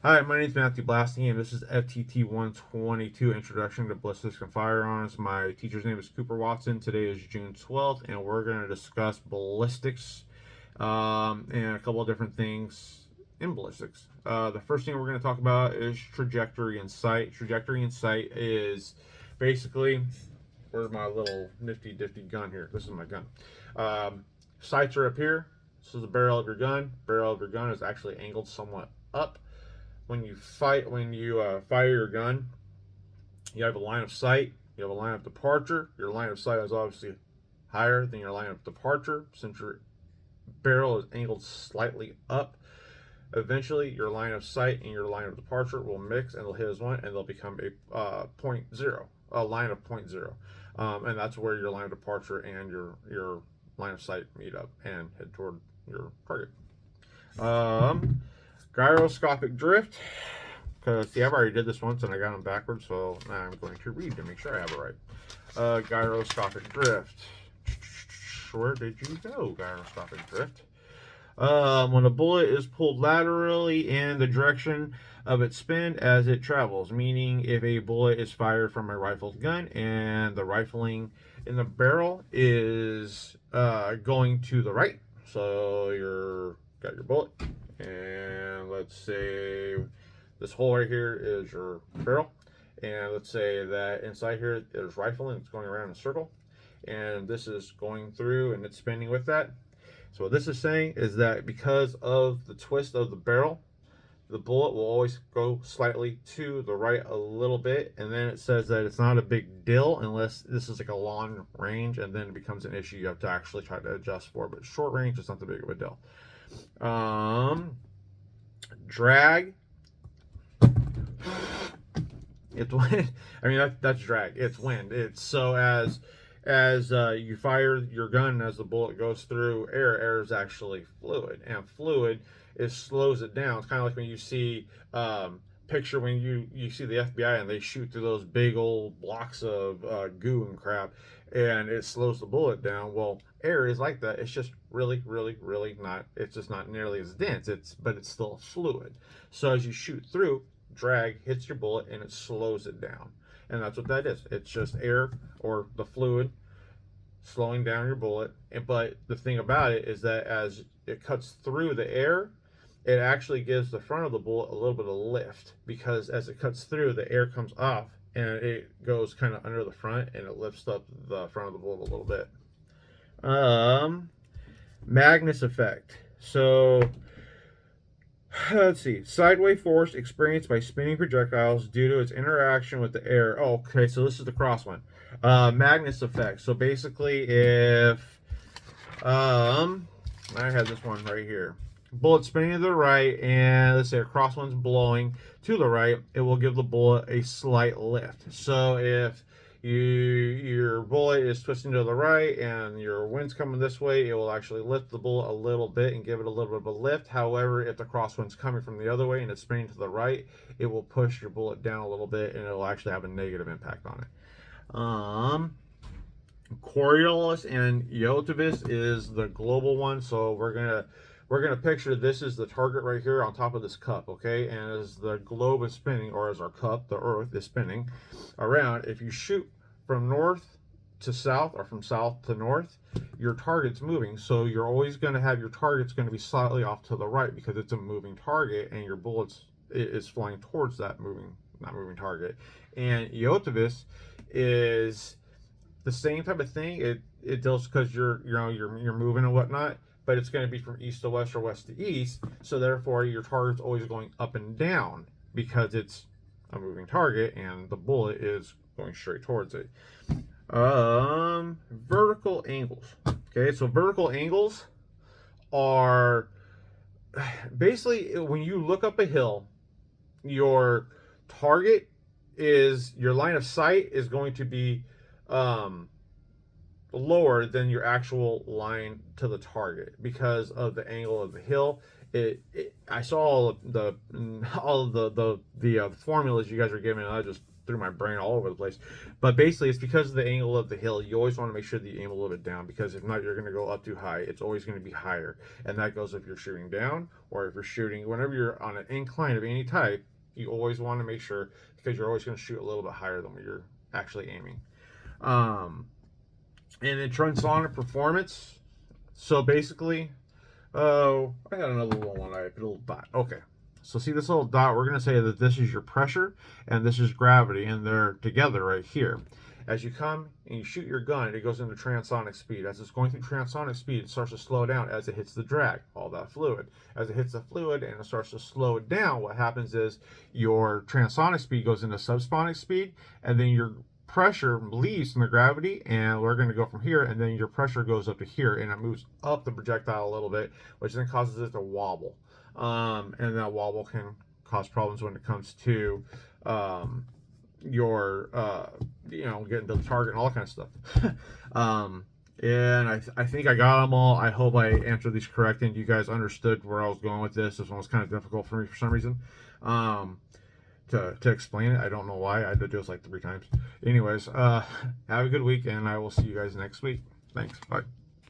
Hi, my name is Matthew Blasting, and this is FTT 122 Introduction to Ballistics and Firearms. My teacher's name is Cooper Watson. Today is June 12th, and we're going to discuss ballistics and a couple of different things in ballistics. The first thing we're going to talk about is trajectory and sight. Trajectory and sight is basically, where's my little nifty difty gun here? This is my gun. Sights are up here. This is the barrel of your gun. Barrel of your gun is actually angled somewhat up. When you fire your gun, you have a line of sight, you have a line of departure. Your line of sight is obviously higher than your line of departure since your barrel is angled slightly up. Eventually your line of sight and your line of departure will mix, and they'll hit as one, and they'll become a point zero, a line of point zero. And that's where your line of departure and your line of sight meet up and head toward your target. Gyroscopic drift, because see, I've already did this once and I got them backwards, so now I'm going to read to make sure I have it right. Gyroscopic drift. Where did you go, gyroscopic drift? When a bullet is pulled laterally in the direction of its spin as it travels, meaning if a bullet is fired from a rifled gun and the rifling in the barrel is going to the right, so you're got your bullet, and let's say this hole right here is your barrel, and let's say that inside here there's rifling, it's going around in a circle, and this is going through and it's spinning with that. So what this is saying is that because of the twist of the barrel, the bullet will always go slightly to the right a little bit, and then it says that it's not a big deal unless this is like a long range, and then it becomes an issue you have to actually try to adjust for. But short range is not the big of a deal. Drag. It's wind. I mean that's drag. It's wind. It's so as you fire your gun, as the bullet goes through air, air is actually fluid, and fluid slows it down. It's kind of like when you see picture when you see the FBI and they shoot through those big old blocks of goo and crap, and it slows the bullet down. Well, air is like that. It's just really not. It's just not nearly as dense. But it's still fluid. So as you shoot through, drag hits your bullet and it slows it down. And that's what that is. It's just air or the fluid slowing down your bullet. But the thing about it is that as it cuts through the air, it actually gives the front of the bullet a little bit of lift, because as it cuts through, the air comes off and it goes kind of under the front and it lifts up the front of the bullet a little bit. Magnus effect. So let's see. Sideway force experienced by spinning projectiles due to its interaction with the air. Oh, okay, so this is the cross one. Magnus effect. So basically, if I had this one right here. Bullet spinning to the right, and let's say a cross one's blowing to the right, it will give the bullet a slight lift. So if your bullet is twisting to the right and your wind's coming this way, it will actually lift the bullet a little bit and give it a little bit of a lift. However, if the cross one's coming from the other way and it's spinning to the right, it will push your bullet down a little bit and it will actually have a negative impact on it. Coriolis and Yotavis is the global one. So we're gonna picture this is the target right here on top of this cup, okay? And as the globe is spinning, or as our cup, the Earth, is spinning around, if you shoot from north to south or from south to north, your target's moving. So you're always going to have your target's going to be slightly off to the right because it's a moving target, and your bullets is flying towards that not moving target. And Yotavis is the same type of thing. It deals because you're moving and whatnot, but it's going to be from east to west or west to east. So therefore, your target's always going up and down because it's a moving target and the bullet is going straight towards it. Vertical angles. Okay, so vertical angles are basically when you look up a hill, your target is your line of sight is going to be lower than your actual line to the target because of the angle of the hill. I saw all the formulas you guys were giving, and I just threw my brain all over the place. But basically, it's because of the angle of the hill. You always want to make sure that you aim a little bit down, because if not, you're going to go up too high. It's always going to be higher. And that goes if you're shooting down, or if you're shooting, whenever you're on an incline of any type, you always want to make sure, because you're always going to shoot a little bit higher than what you're actually aiming. And then transonic performance. So basically, oh, I got another little one. I put a little dot. Okay. So see this little dot? We're going to say that this is your pressure and this is gravity, and they're together right here. As you come and you shoot your gun, it goes into transonic speed. As it's going through transonic speed, it starts to slow down as it hits the drag, all that fluid. As it hits the fluid and it starts to slow it down, what happens is your transonic speed goes into subsonic speed, and then your pressure leaves from the gravity, and we're going to go from here, and then your pressure goes up to here, and it moves up the projectile a little bit, which then causes it to wobble. And that wobble can cause problems when it comes to your getting to the target and all that kind of stuff. And I think I got them all. I hope I answered these correct and you guys understood where I was going with this. This one was kind of difficult for me for some reason to explain it. I don't know why. I had to do this like 3 times. Anyways, have a good week, and I will see you guys next week. Thanks. Bye.